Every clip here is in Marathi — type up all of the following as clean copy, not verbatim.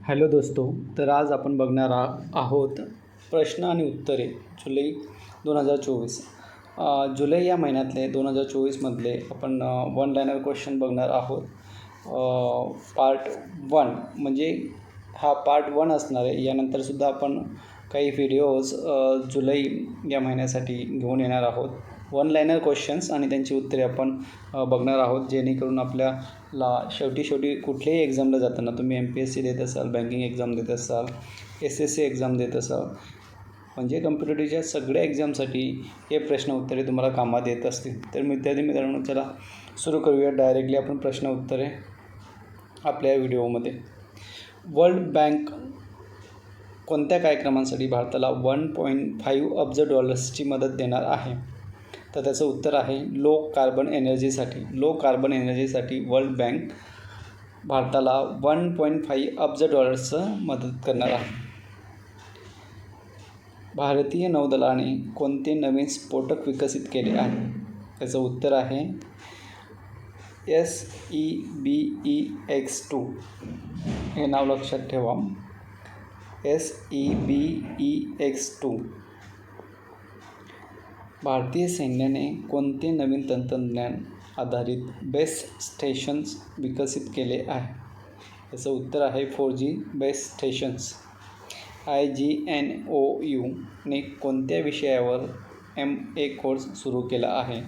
हॅलो दोस्तो, तर आज आपण बघणार आहोत प्रश्न आणि उत्तरे जुलै 2024. जुलै या महिन्यातले 2024मधले आपण वन लायनर क्वेश्चन बघणार आहोत. पार्ट 1 म्हणजे हा पार्ट 1 असणार आहे. यानंतरसुद्धा आपण काही व्हिडिओज जुलै या महिन्यासाठी घेऊन येणार आहोत. वन लायनर क्वेश्चन्स आणि त्यांची उत्तरे आपण बघणार आहोत, जेणेकरून आपल्याला शेवटी कुठल्याही एक्झामला जाताना तुम्ही MPSC देत असाल, बँकिंग एक्झाम देत असाल, SSC एक्झाम देत असाल, म्हणजे कम्पिटिटिव्हच्या सगळ्या एक्झामसाठी हे प्रश्न उत्तरे तुम्हाला कामात येत असतील. तर विद्यार्थी मित्रांनो, चला सुरू करूया डायरेक्टली आपण प्रश्न उत्तरे आपल्या व्हिडिओमध्ये. वर्ल्ड बँक कोणत्या कार्यक्रमांसाठी भारताला 1.5 अब्ज डॉलर्सची मदत देणार आहे? तर त्याचं उत्तर आहे लो कार्बन एनर्जीसाठी. लो कार्बन एनर्जीसाठी वर्ल्ड बँक भारताला 1.5 अब्ज डॉलर्सचं मदत करणार आहे. भारतीय नौदलाने कोणते नवीन स्फोटक विकसित केले आहे? त्याचं उत्तर आहे SEBEX2. हे नाव लक्षात ठेवा, SEBEX2. भारतीय सैन्याने कोणते नवीन तंत्रज्ञान आधारित बेस स्टेशन्स विकसित केले आहे? याचं उत्तर आहे 4G बेस स्टेशन्स. IGNOU ने कोणत्या विषयावर MA कोर्स सुरू केला आहे?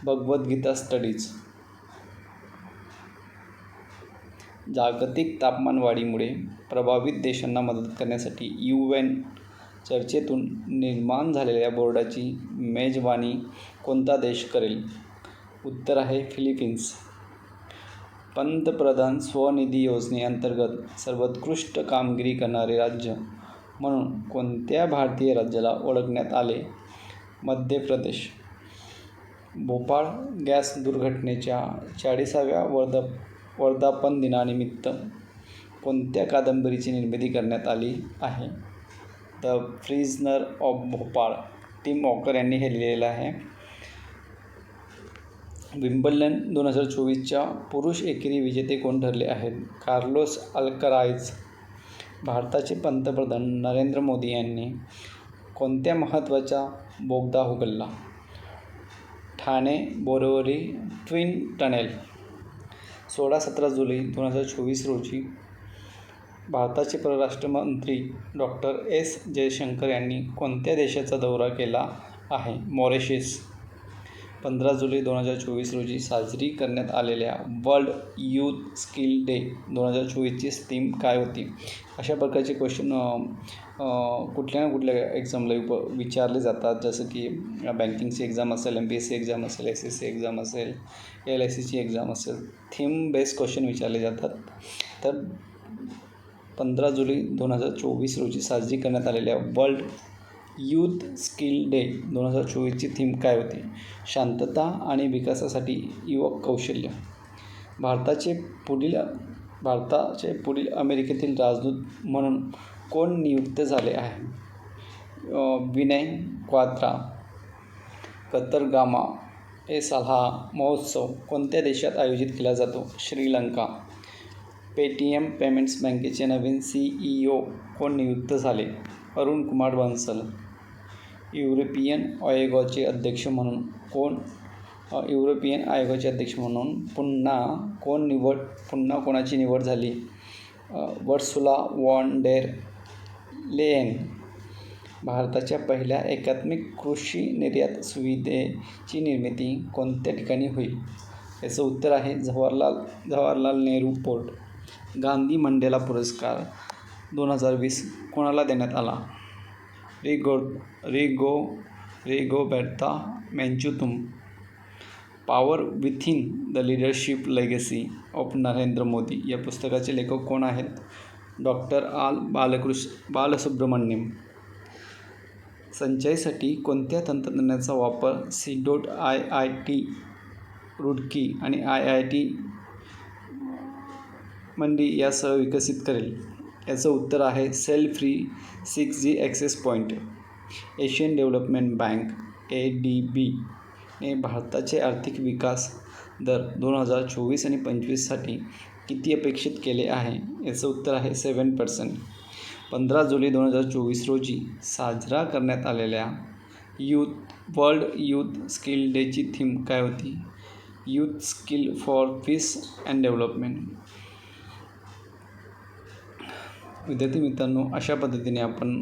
भगवद्गीता स्टडीज. जागतिक तापमानवाढीमुळे प्रभावित देशांना मदत करण्यासाठी UN चर्चेतून निर्माण झालेल्या बोर्डाची मेजबानी कोणता देश करेल? उत्तर आहे फिलिपिन्स. पंतप्रधान स्वनिधी योजनेअंतर्गत सर्वोत्कृष्ट कामगिरी करणारे राज्य म्हणून कोणत्या भारतीय राज्याला ओळखण्यात आले? मध्य प्रदेश. भोपाळ गॅस दुर्घटनेच्या 40व्या वर्धापन दिनानिमित्त कोणत्या कादंबरीची निर्मिती करण्यात आली आहे? The prisoner of Bhopal. Tim Walker यांनी हे लिहिलेलं आहे. विम्बल्डन 2024च्या पुरुष एकेरी विजेते कोण ठरले आहेत? Carlos Alcaraz. भारताचे पंतप्रधान नरेंद्र मोदी यांनी कोणत्या महत्त्वाचा बोगदा उघडला? Thane Borivali twin tunnel. 16-17 जुलै 2024 रोजी भारताचे परराष्ट्र मंत्री डॉक्टर S. जयशंकर यांनी कोणत्या देशाचा दौरा केला आहे? मॉरिशस. 15 जुलै 2024 रोजी साजरी करण्यात आलेल्या वर्ल्ड यूथ स्किल डे 2024ची थीम काय होती? अशा प्रकारचे क्वेश्चन कुठल्या ना कुठल्या एक्झामला विचारले जातात, जसं की बँकिंगची एक्झाम असेल, MPSC एक्झाम असेल, SSC एक्झाम असेल, LICची एक्झाम असेल, थीम बेस्ड क्वेश्चन विचारले जातात. तर 15 जुलै 2024 रोजी साजरी करण्यात आलेल्या वर्ल्ड यूथ स्किल डे 2024ची थीम काय होती? शांतता आणि विकासासाठी युवक कौशल्य. भारताचे पुढील अमेरिकेतील राजदूत म्हणून कोण नियुक्त झाले आहे? विनय क्वाद्रा. कतरगामा ए साल्हा महोत्सव कोणत्या देशात आयोजित केला जातो? श्रीलंका. पेटीएम पेमेंट्स बँकेचे नवीन CEO कोण नियुक्त झाले? अरुण कुमार बन्सल. युरोपियन आयोगाचे अध्यक्ष म्हणून पुन्हा कोणाची निवड झाली? Ursula von der Leyen. भारताच्या पहिल्या एकात्मिक कृषी निर्यात सुविधेची निर्मिती कोणत्या ठिकाणी होईल? याचं उत्तर आहे जवाहरलाल नेहरू पोर्ट. गांधी मंडेला पुरस्कार 2020 कोणाला देण्यात आला? Rigoberta Menchu Tum. Power within the leadership legacy of Narendra Modi या पुस्तकाचे लेखक कोण आहेत? डॉक्टर आल बालसुब्रमण्यम. सिंचाईसाठी कोणत्या तंत्रज्ञानाचा वापर CDOT IIT रुडकी आणि IIT मंडी यासह विकसित करेल? याचं उत्तर आहे cell free 6G access point. Asian development bank ADB ने भारताचे आर्थिक विकास दर 2024 आणि 25साठी किती अपेक्षित केले आहे? याचं उत्तर आहे 7%. 15 जुलै 2024 रोजी साजरा करण्यात आलेल्या वर्ल्ड यूथ स्किल डेची थीम काय होती? Youth skill for peace and development. विद्यार्थी मित्रांनो, अशा पद्धतीने आपण